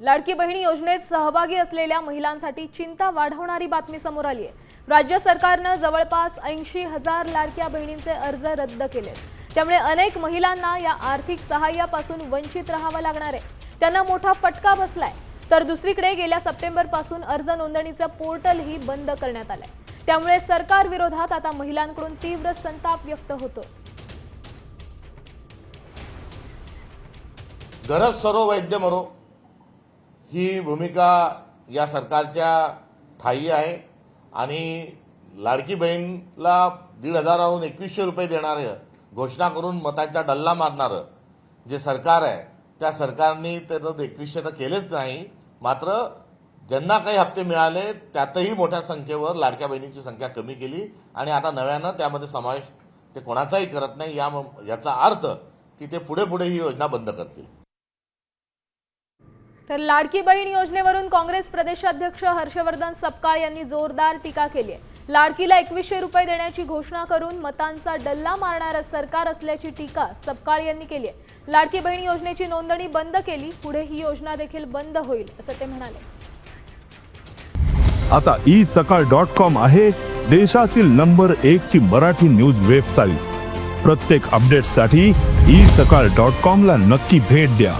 लाडकी बहिणी योजनेत सहभागी असलेल्या महिलांसाठी चिंता वाढवणारी बातमी समोर आली आहे। राज्य सरकारने जवळपास 80,000 लाडक्या बहिणींचे अर्ज रद्द केले। त्यामुळे अनेक महिलांना या आर्थिक सहाय्यापासून वंचित राहावं लागणार आहे। त्यांना मोठा फटका बसलाय। तर दुसरीकडे गेल्या सप्टेंबर पासून अर्ज नोंदणीचे पोर्टल ही बंद करण्यात आले। त्यामुळे सरकार विरोधात आता महिलांकडून तीव्र संताप व्यक्त होतो। गरज सरो वैद्य मरो ही भूमिका या सरकारच्या ठायी आहे आणि लाडकी बहीणला 1,500वरून 2,100 रुपये देणारे घोषणा करून मतांचा डल्ला मारणारं जे सरकार आहे त्या सरकारने त्याचं 2,100 तर केलेच नाही, मात्र ज्यांना काही हप्ते मिळाले त्यातही मोठ्या संख्येवर लाडक्या बहिणींची संख्या कमी केली आणि आता नव्यानं त्यामध्ये समावेश ते कोणाचाही करत नाही। याचा अर्थ की ते पुढे ही योजना बंद करतील। तर लाडकी बहीण योजनेवरून काँग्रेस प्रदेशाध्यक्ष हर्षवर्धन सपकाळ यांनी जोरदार टीका केली आहे। लाडकीला 2,100 रुपये देण्याची घोषणा करून मतांचा डल्ला मारणारं सरकार असल्याची टीका सपकाळ यांनी केली आहे। लाडकी बहीण योजनेची नोंदणी बंद केली, पुढे ही योजना देखील बंद होईल असं ते म्हणाले। आता isakal.com आहे देशातील नंबर 1 ची मराठी न्यूज वेबसाईट। प्रत्येक अपडेटसाठी isakal.com ला नक्की भेट द्या।